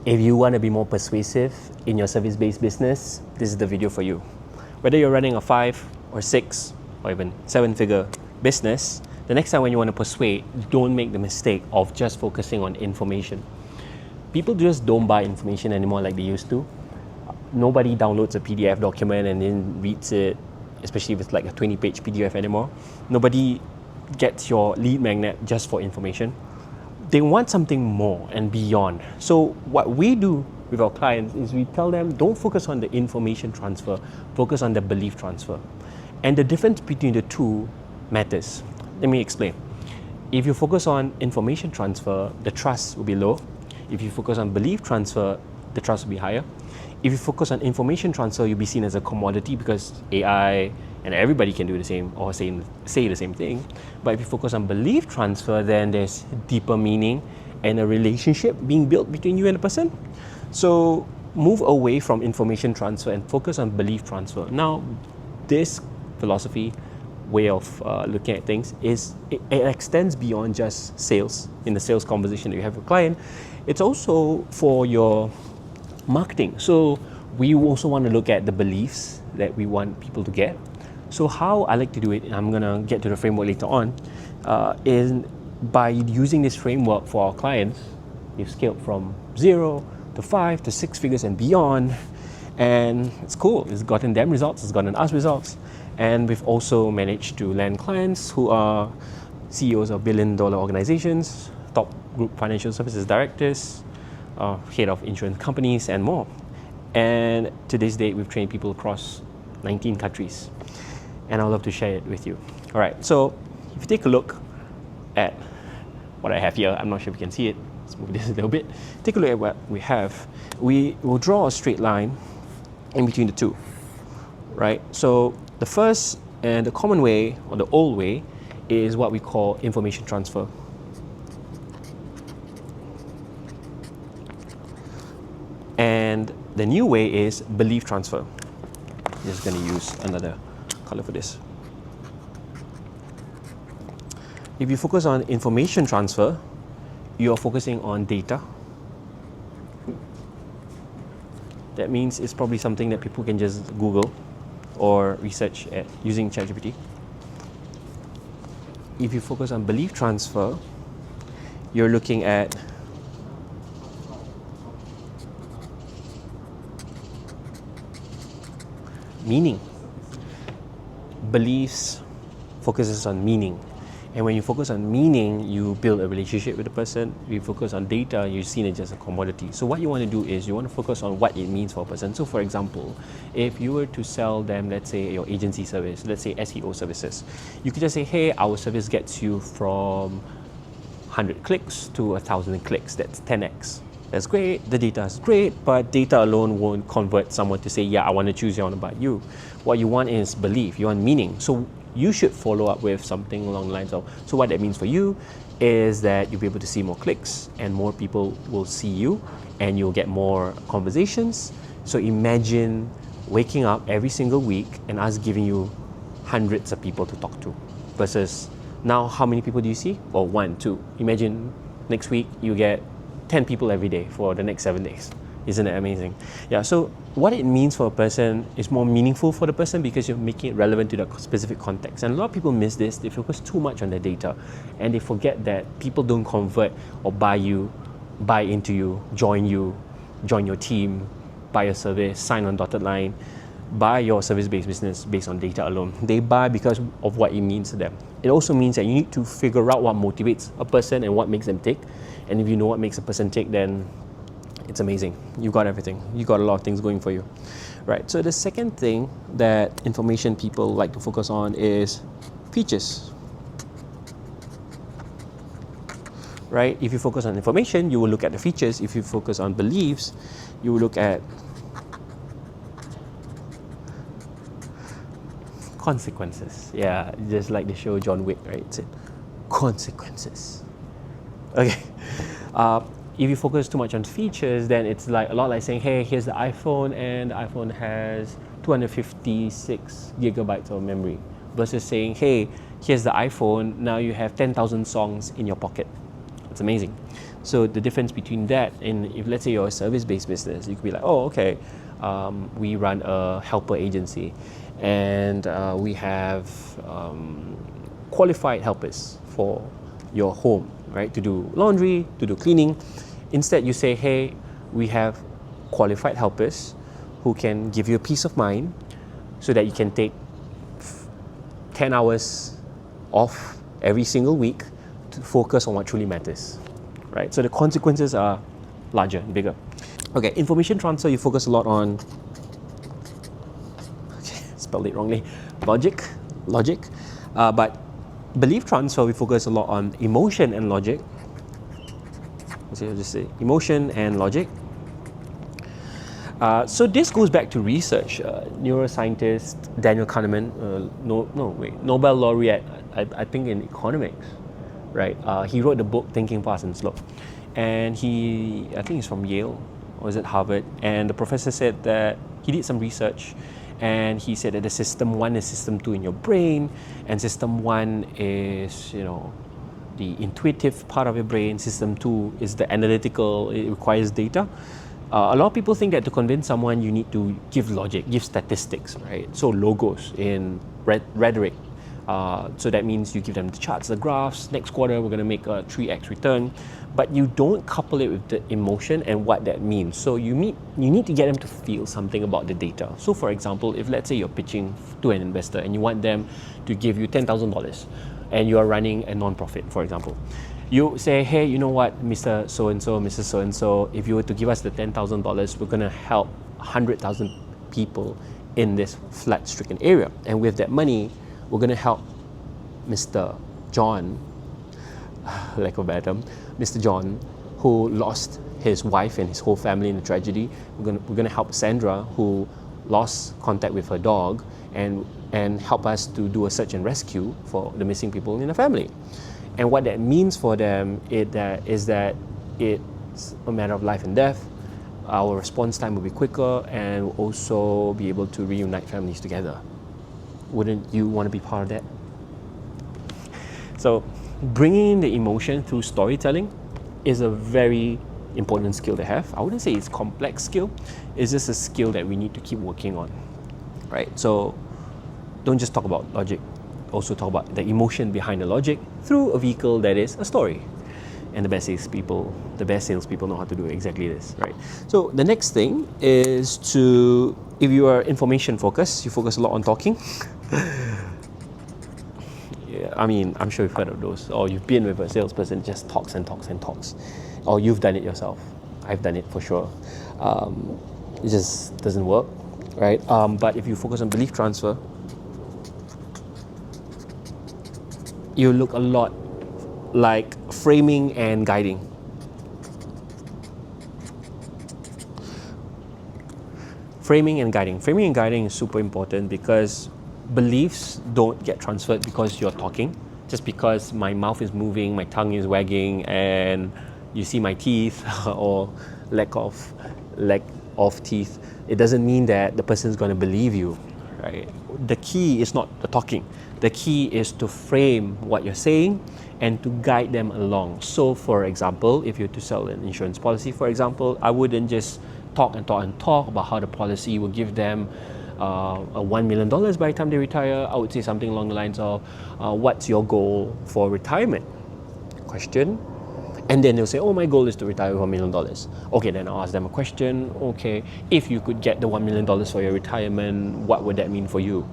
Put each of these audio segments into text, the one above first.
If you want to be more persuasive in your service-based business, this is the video for you. Whether you're running a 5 or 6 or even 7-figure business, the next time when you want to persuade, don't make the mistake of just focusing on information. People just don't buy information anymore like they used to. Nobody downloads a PDF document and then reads it, especially if it's like a 20-page PDF anymore. Nobody gets your lead magnet just for information. They want something more and beyond. So what we do with our clients is we tell them, don't focus on the information transfer, focus on the belief transfer. And the difference between the two matters. Let me explain. If you focus on information transfer, the trust will be low. If you focus on belief transfer, the trust will be higher. If you focus on information transfer, you'll be seen as a commodity because AI and everybody can do the same or say the same thing. But if you focus on belief transfer, then there's deeper meaning and a relationship being built between you and the person. So move away from information transfer and focus on belief transfer. Now, this philosophy, way of looking at things it extends beyond just sales. In the sales conversation that you have with a client, it's also for your marketing. So we also want to look at the beliefs that we want people to get. So how I like to do it, and I'm going to get to the framework later on, is by using this framework for our clients. We've scaled from 0 to 5 to 6 figures and beyond, and it's cool. It's gotten them results, it's gotten us results, and we've also managed to land clients who are CEOs of billion-dollar organizations, top group financial services directors, head of insurance companies, and more. And to this date, we've trained people across 19 countries. And I'd love to share it with you. All right, so if you take a look at what I have here, I'm not sure if you can see it. Let's move this a little bit. Take a look at what we have. We will draw a straight line in between the two, right? So the first and the common way, or the old way, is what we call information transfer. And the new way is belief transfer. I'm just going to use another color for this. If you focus on information transfer, you're focusing on data. That means it's probably something that people can just Google or research at using ChatGPT. If you focus on belief transfer, you're looking at meaning. Beliefs focuses on meaning, and when you focus on meaning, you build a relationship with the person. If you focus on data, you're seen as just a commodity. So what you want to do is you want to focus on what it means for a person. So for example, if you were to sell them, let's say your agency service, let's say SEO services, you could just say, hey, our service gets you from 100 clicks to 1,000 clicks. That's 10x. That's great, the data is great, but data alone won't convert someone to say, yeah, I want to choose you, I want to buy you. What you want is belief, you want meaning. So you should follow up with something along the lines of, so what that means for you is that you'll be able to see more clicks and more people will see you and you'll get more conversations. So imagine waking up every single week and us giving you hundreds of people to talk to versus now how many people do you see? Well, 1, 2. Imagine next week you get 10 people every day for the next 7 days. Isn't it amazing? Yeah, so what it means for a person is more meaningful for the person because you're making it relevant to the specific context. And a lot of people miss this. They focus too much on the data and they forget that people don't convert or buy into you, join your team, buy a service, sign on dotted line, buy your service-based business based on data alone. They buy because of what it means to them. It also means that you need to figure out what motivates a person and what makes them tick. And if you know what makes a person tick, then it's amazing. You got everything. You got a lot of things going for you. Right. So the second thing that information people like to focus on is features. Right? If you focus on information, you will look at the features. If you focus on beliefs, you will look at consequences. Yeah, just like the show John Wick, right? It's consequences. Okay. If you focus too much on features, then it's like a lot like saying, hey, here's the iPhone, and the iPhone has 256 gigabytes of memory, versus saying, hey, here's the iPhone, now you have 10,000 songs in your pocket. It's amazing. So the difference between that and if let's say you're a service-based business, you could be like, oh, okay, we run a helper agency, and we have qualified helpers for your home, right? To do laundry, to do cleaning. Instead, you say, hey, we have qualified helpers who can give you a peace of mind so that you can take 10 hours off every single week to focus on what truly matters, right? So the consequences are larger and bigger. Okay, information transfer, you focus a lot on, okay, spelled it wrongly, logic, but belief transfer, we focus a lot on emotion and logic. So I'll just say emotion and logic. So this goes back to research. Neuroscientist Daniel Kahneman, Nobel laureate, I think in economics, right? He wrote the book Thinking Fast and Slow, and I think he's from Yale, or is it Harvard? And the professor said that he did some research, and he said that the system 1 is system 2 in your brain, and system 1 is, the intuitive part of your brain. System 2 is the analytical, it requires data. A lot of people think that to convince someone you need to give logic, give statistics, right? So logos in rhetoric. So that means you give them the charts, the graphs. Next quarter we're going to make a 3x return, but you don't couple it with the emotion and what that means. So you need to get them to feel something about the data. So for example, if let's say you're pitching to an investor and you want them to give you $10,000 and you are running a non-profit, for example, you say, hey, you know what, Mr. So-and-so, Mrs. So-and-so, if you were to give us the $10,000, we're going to help 100,000 people in this flood-stricken area. And with that money, we're going to help Mr. John, lack of a better term, Mr. John, who lost his wife and his whole family in a tragedy. We're going to help Sandra, who lost contact with her dog, and help us to do a search and rescue for the missing people in the family. And what that means for them is that it's a matter of life and death. Our response time will be quicker, and we'll also be able to reunite families together. Wouldn't you want to be part of that? So bringing in the emotion through storytelling is a very important skill to have. I wouldn't say it's a complex skill. It's just a skill that we need to keep working on, right? So don't just talk about logic. Also talk about the emotion behind the logic through a vehicle that is a story. And the best salespeople know how to do exactly this, right? So the next thing is if you are information focused, you focus a lot on talking. Yeah, I mean, I'm sure you've heard of those, or you've been with a salesperson that just talks and talks and talks, or you've done it yourself. I've done it for sure. It just doesn't work, right? But if you focus on belief transfer, you look a lot like framing and guiding. Framing and guiding is super important because beliefs don't get transferred because you're talking. Just because my mouth is moving, my tongue is wagging, and you see my teeth or lack of teeth, it doesn't mean that the person's going to believe you, right? The key is not the talking. The key is to frame what you're saying and to guide them along. So for example, if you're to sell an insurance policy, for example, I wouldn't just talk about how the policy will give them $1 million by the time they retire. I would say something along the lines of, what's your goal for retirement? Question. And then they'll say, oh, my goal is to retire with $1 million. Okay, then I'll ask them a question. Okay, if you could get the $1 million for your retirement, what would that mean for you?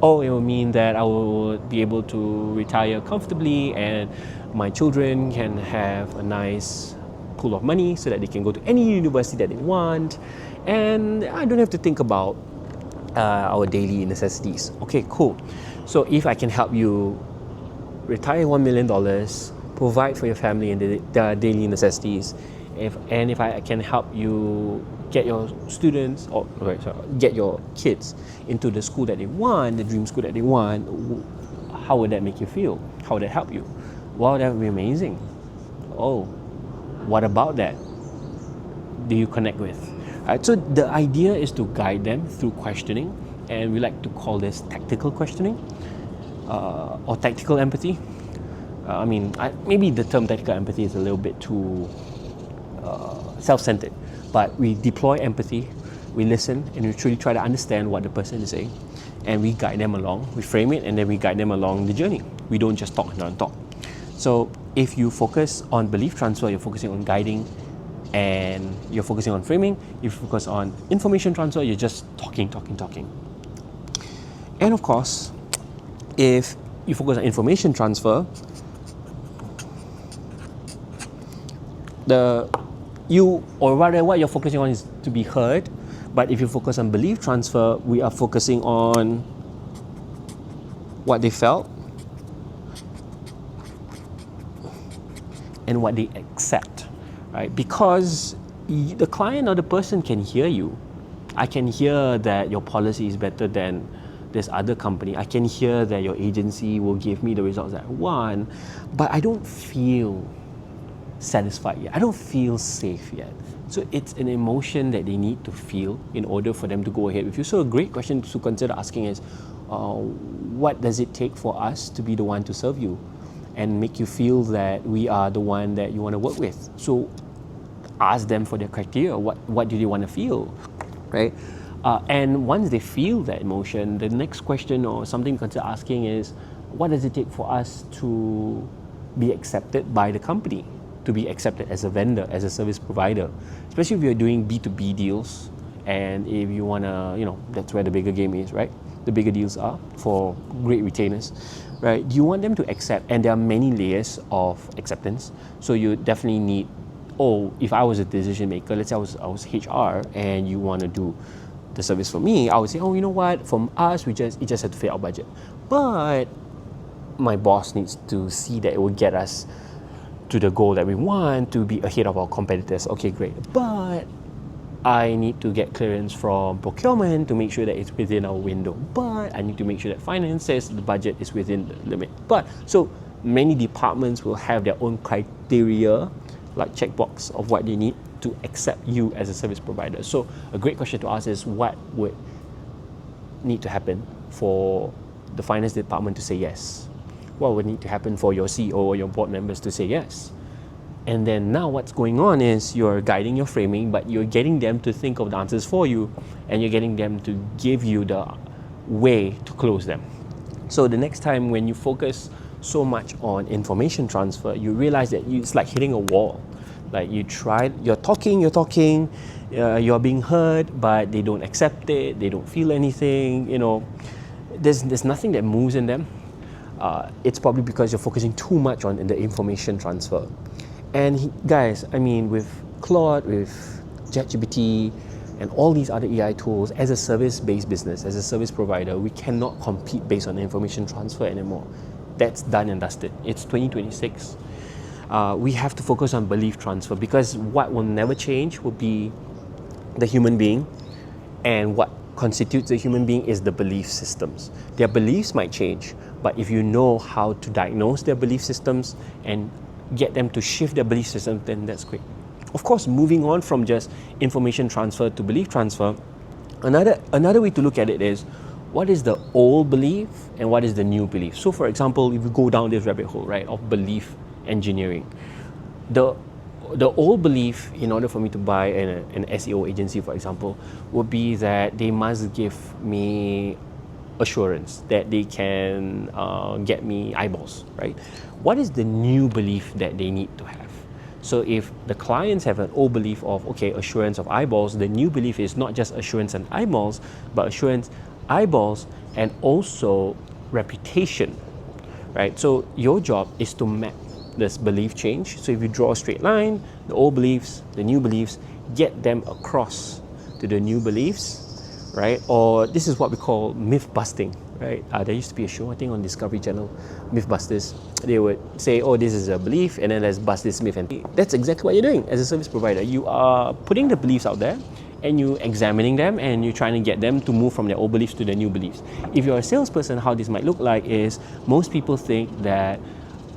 Oh, it will mean that I will be able to retire comfortably and my children can have a nice pool of money so that they can go to any university that they want, and I don't have to think about our daily necessities. Okay, cool. So if I can help you retire $1 million, provide for your family and their daily necessities, if I can help you get your students get your kids into the school that they want, the dream school that they want, how would that make you feel? How would that help you? Wow, that would be amazing. Oh, what about that do you connect with? So the idea is to guide them through questioning, and we like to call this tactical questioning or tactical empathy. Maybe the term tactical empathy is a little bit too self-centered, but we deploy empathy, we listen, and we truly try to understand what the person is saying, and we guide them along. We frame it, and then we guide them along the journey. We don't just talk and talk. So if you focus on belief transfer, you're focusing on guiding, and you're focusing on framing. If you focus on information transfer, you're just talking. And of course, if you focus on information transfer, what you're focusing on is to be heard. But if you focus on belief transfer, we are focusing on what they felt and what they accept, right? Because the client or the person can hear you. I can hear that your policy is better than this other company. I can hear that your agency will give me the results that I want, but I don't feel satisfied yet. I don't feel safe yet. So it's an emotion that they need to feel in order for them to go ahead with you. So a great question to consider asking is, what does it take for us to be the one to serve you and make you feel that we are the one that you want to work with? So ask them for their criteria. What do they want to feel, right? And once they feel that emotion, the next question or something to consider asking is, what does it take for us to be accepted by the company, to be accepted as a vendor, as a service provider, especially if you're doing B2B deals, and if you want to, that's where the bigger game is, right? The bigger deals are for great retainers, right? You want them to accept, and there are many layers of acceptance. So you definitely need, if I was a decision maker, let's say I was HR, and you want to do the service for me, I would say, you know what, from us, it just have to fit our budget. But my boss needs to see that it will get us to the goal that we want, to be ahead of our competitors. Okay, great. But I need to get clearance from procurement to make sure that it's within our window. But I need to make sure that finance says the budget is within the limit. But so many departments will have their own criteria, like checkbox of what they need to accept you as a service provider. So a great question to ask is, what would need to happen for the finance department to say yes? What would need to happen for your CEO or your board members to say yes? And then now what's going on is you're guiding your framing, but you're getting them to think of the answers for you, and you're getting them to give you the way to close them. So the next time when you focus so much on information transfer, you realize that it's like hitting a wall. Like you're talking, you're being heard, but they don't accept it, they don't feel anything, there's nothing that moves in them. It's probably because you're focusing too much on the information transfer. And guys, with Claude, with ChatGPT, and all these other AI tools, as a service-based business, as a service provider, we cannot compete based on information transfer anymore. That's done and dusted. It's 2026. We have to focus on belief transfer, because what will never change will be the human being, and what constitutes the human being is the belief systems. Their beliefs might change, but if you know how to diagnose their belief systems and get them to shift their belief system, then that's great. Of course, moving on from just information transfer to belief transfer, another way to look at it is, what is the old belief and what is the new belief? So for example, if you go down this rabbit hole, right, of belief engineering, the old belief, in order for me to buy an SEO agency, for example, would be that they must give me assurance that they can get me eyeballs, right? What is the new belief that they need to have? So if the clients have an old belief of, assurance of eyeballs, the new belief is not just assurance and eyeballs, but assurance, eyeballs, and also reputation, right? So your job is to map this belief change. So if you draw a straight line, the old beliefs, the new beliefs, get them across to the new beliefs, right? Or this is what we call myth busting, right? There used to be a show, I think, on Discovery Channel, Mythbusters. They would say, this is a belief, and then let's bust this myth. And that's exactly what you're doing as a service provider. You are putting the beliefs out there, and you examining them, and you're trying to get them to move from their old beliefs to their new beliefs. If you're a salesperson, how this might look like is, most people think that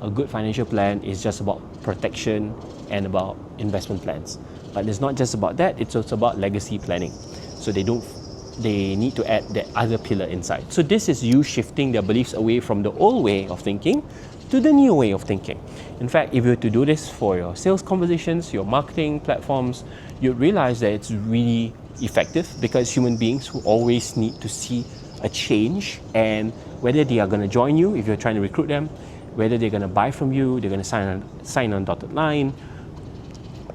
a good financial plan is just about protection and about investment plans. But it's not just about that, it's also about legacy planning. So they need to add that other pillar inside. So this is you shifting their beliefs away from the old way of thinking to the new way of thinking. In fact, if you were to do this for your sales conversations, your marketing platforms, you'd realize that it's really effective, because human beings who always need to see a change, and whether they are going to join you if you're trying to recruit them, whether they're going to buy from you, they're going to sign on dotted line,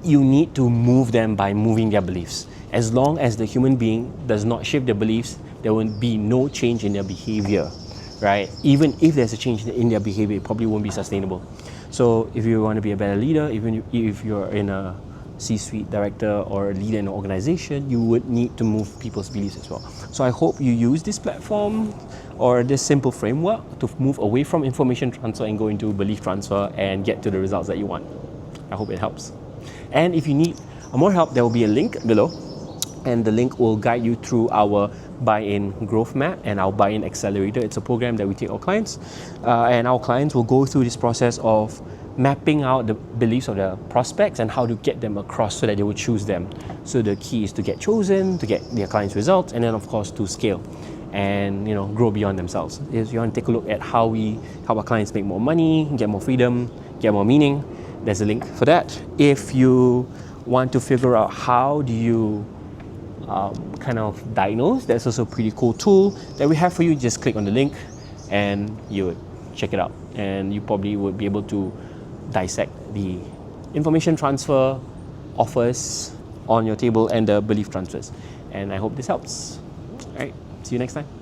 you need to move them by moving their beliefs. As long as the human being does not shift their beliefs, there will be no change in their behavior, right? Even if there's a change in their behavior, it probably won't be sustainable. So if you want to be a better leader, even if you're in a C-suite director or a leader in an organization, you would need to move people's beliefs as well. So I hope you use this platform or this simple framework to move away from information transfer and go into belief transfer and get to the results that you want. I hope it helps. And if you need more help, there will be a link below, and the link will guide you through our Buyin growth map and our Buyin Accelerator. It's a program that we take our clients, and our clients will go through this process of mapping out the beliefs of the prospects and how to get them across so that they will choose them. So the key is to get chosen, to get their clients' results, and then of course to scale and grow beyond themselves. If you want to take a look at how we help our clients make more money, get more freedom, get more meaning, there's a link for that. If you want to figure out how do you kind of diagnose, that's also a pretty cool tool that we have for you. Just click on the link and you would check it out, and you probably would be able to dissect the information transfer offers on your table and the belief transfers. And I hope this helps. All right, see you next time.